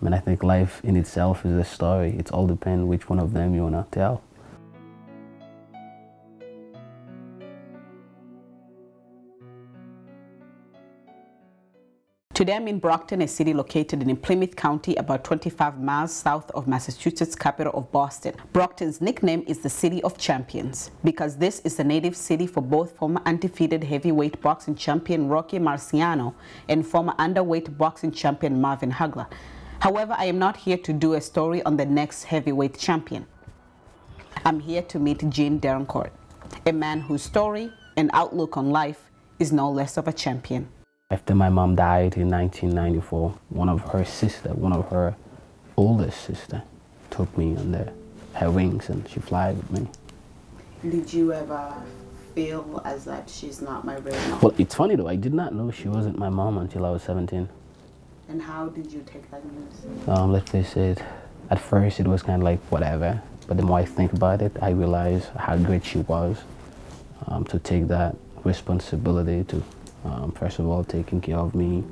I mean, I think life in itself is a story. It's all depends which one of them you want to tell. Today I'm in Brockton, a city located in Plymouth County, about 25 miles south of Massachusetts' capital of Boston. Brockton's nickname is the City of Champions because this is the native city for both former undefeated heavyweight boxing champion Rocky Marciano and former underweight boxing champion Marvin Hagler. However, I am not here to do a story on the next heavyweight champion. I'm here to meet Jean Derenoncourt, a man whose story and outlook on life is no less of a champion. After my mom died in 1994, one of her oldest sister, took me under her wings and she flew with me. Did you ever feel as that she's not my real mom? Well, it's funny though, I did not know she wasn't my mom until I was 17. And how did you take that news? Let's face it, at first it was kind of like whatever, but the more I think about it, I realize how great she was to take that responsibility to first of all, taking care of me,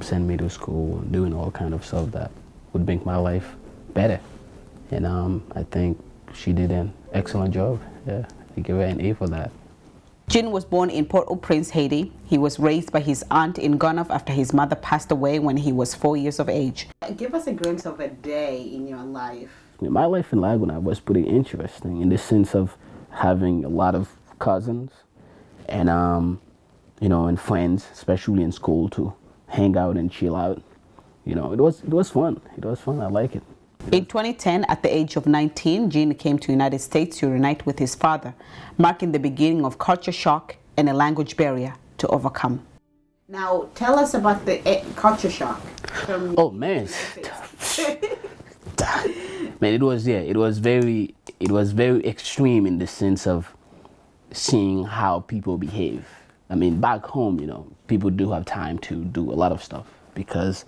send me to school, doing all kind of stuff that would make my life better. And I think she did an excellent job. Yeah, I give her an A for that. Jean was born in Port-au-Prince, Haiti. He was raised by his aunt in Ghana after his mother passed away when he was 4 years of age. Give us a glimpse of a day in your life. My life in Laguna was pretty interesting in the sense of having a lot of cousins and you know, and friends, especially in school, to hang out and chill out. You know, it was fun. It was fun. I like it. In 2010, at the age of 19, Jean came to the United States to reunite with his father, marking the beginning of culture shock and a language barrier to overcome. Now, tell us about the culture shock. Oh man, man, it was very extreme in the sense of seeing how people behave. I mean, back home, you know, people do have time to do a lot of stuff because,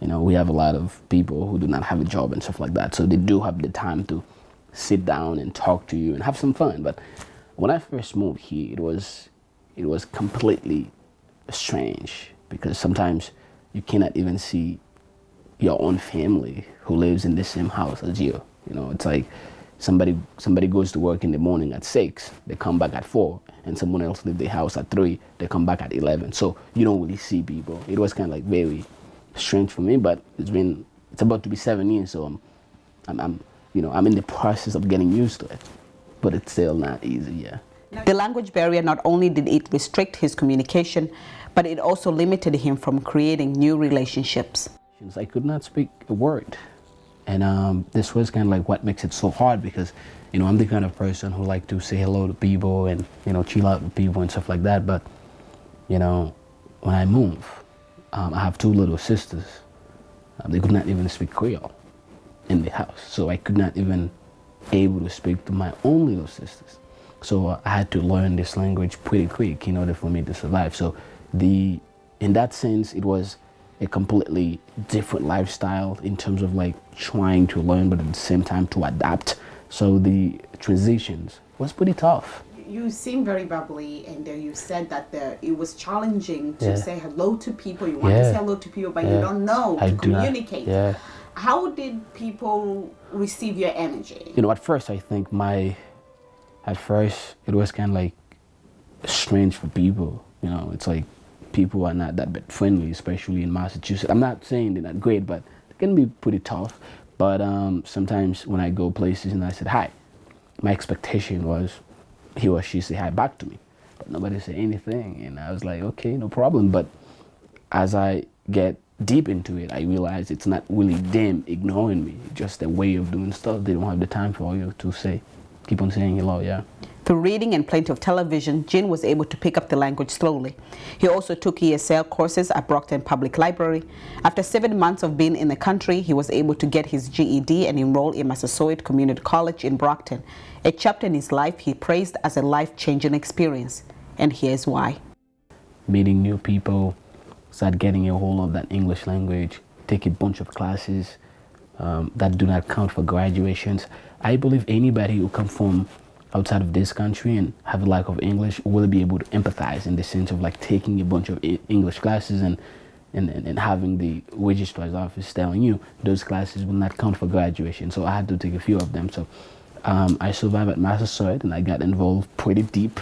you know, we have a lot of people who do not have a job and stuff like that. So they do have the time to sit down and talk to you and have some fun. But when I first moved here, it was completely strange because sometimes you cannot even see your own family who lives in the same house as you. You know, it's like somebody goes to work in the morning at 6, they come back at 4, and someone else leave their house at 3, they come back at 11. So you don't really see people. It was kind of like very strange for me, but it's about to be 7 years, so I'm in the process of getting used to it, but it's still not easy. Yeah. The language barrier, not only did it restrict his communication, but it also limited him from creating new relationships. I could not speak a word. And this was kind of like what makes it so hard because, you know, I'm the kind of person who like to say hello to people and, you know, chill out with people and stuff like that. But, you know, when I move, I have 2 little sisters. They could not even speak Creole in the house. So I could not even able to speak to my own little sisters. So I had to learn this language pretty quick in order for me to survive. So in that sense, it was a completely different lifestyle in terms of like trying to learn, but at the same time to adapt. So the transitions was pretty tough. You seem very bubbly, and you said that it was challenging to say hello to people. You want to say hello to people, but you don't know to communicate. How did people receive your energy? You know, at first I think it was kind of like strange for people. You know, it's like people are not that bit friendly, especially in Massachusetts. I'm not saying they're not great, but it can be pretty tough. But sometimes when I go places and I said hi, my expectation was he or she say hi back to me, but nobody said anything, and I was like, okay, no problem. But as I get deep into it, I realize it's not really them ignoring me, just a way of doing stuff. They don't have the time for you to keep on saying hello. Yeah. Through reading and plenty of television, Jean was able to pick up the language slowly. He also took ESL courses at Brockton Public Library. After 7 months of being in the country, he was able to get his GED and enroll in Massasoit Community College in Brockton, a chapter in his life he praised as a life-changing experience. And here's why. Meeting new people, start getting a hold of that English language, take a bunch of classes that do not count for graduations. I believe anybody who comes from outside of this country and have a lack of English will be able to empathize in the sense of like taking a bunch of English classes and and having the registrar's office telling you those classes will not count for graduation. So I had to take a few of them. So I survived at Massasoit, and I got involved pretty deep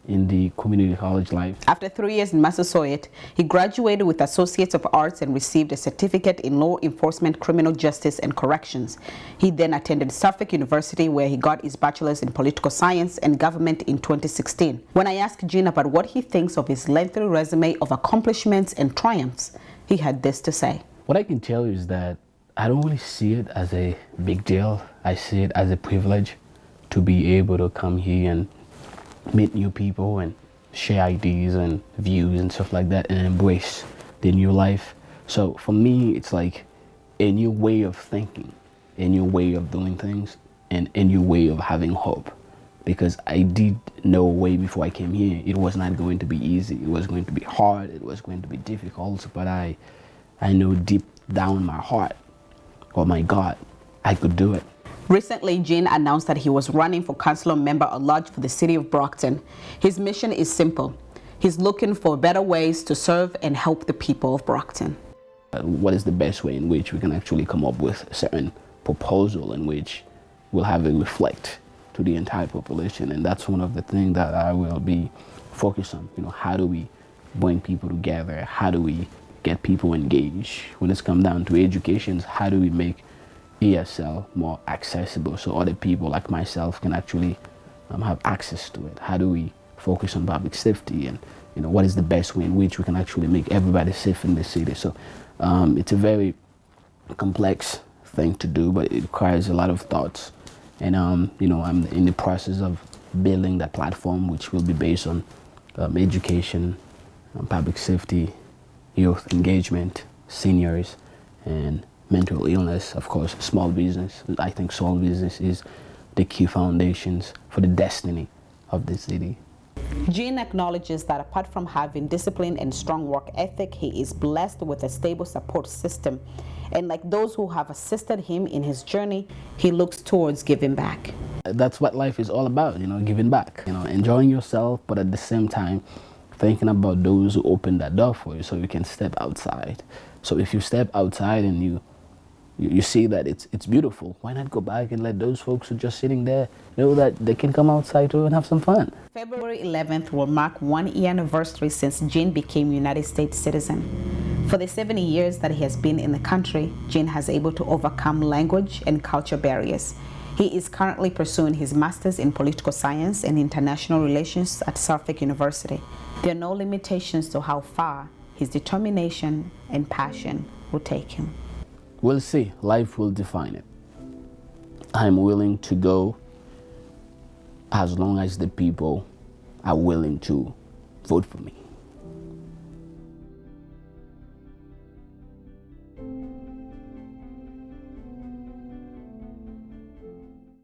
in the community college life. After 3 years in Massasoit, he graduated with Associates of Arts and received a certificate in Law Enforcement, Criminal Justice, and Corrections. He then attended Suffolk University, where he got his bachelor's in Political Science and Government in 2016. When I asked Gene about what he thinks of his lengthy resume of accomplishments and triumphs, he had this to say. What I can tell you is that I don't really see it as a big deal. I see it as a privilege to be able to come here and meet new people and share ideas and views and stuff like that, and embrace the new life. So for me, it's like a new way of thinking, a new way of doing things, and a new way of having hope. Because I did know way before I came here, it was not going to be easy. It was going to be hard. It was going to be difficult. But I know deep down in my heart, oh my God, I could do it. Recently, Gene announced that he was running for council member at large for the city of Brockton. His mission is simple. He's looking for better ways to serve and help the people of Brockton. What is the best way in which we can actually come up with a certain proposal in which we'll have it reflect to the entire population? And that's one of the things that I will be focused on. You know, how do we bring people together? How do we get people engaged? When it's come down to education, how do we make ESL more accessible so other people like myself can actually have access to it? How do we focus on public safety, and what is the best way in which we can actually make everybody safe in the city? So it's a very complex thing to do, but it requires a lot of thoughts. And I'm in the process of building that platform, which will be based on education, public safety, youth engagement, seniors, and mental illness, of course, small business. I think small business is the key foundations for the destiny of the city. Gene acknowledges that apart from having discipline and strong work ethic, he is blessed with a stable support system. And like those who have assisted him in his journey, he looks towards giving back. That's what life is all about, giving back, enjoying yourself, but at the same time, thinking about those who open that door for you so you can step outside. So if you step outside and you see that it's beautiful, why not go back and let those folks who are just sitting there know that they can come outside too and have some fun? February 11th will mark 1 year anniversary since Gene became United States citizen. For the 70 years that he has been in the country, Gene has able to overcome language and culture barriers. He is currently pursuing his master's in political science and international relations at Suffolk University. There are no limitations to how far his determination and passion will take him. We'll see. Life will define it. I'm willing to go as long as the people are willing to vote for me.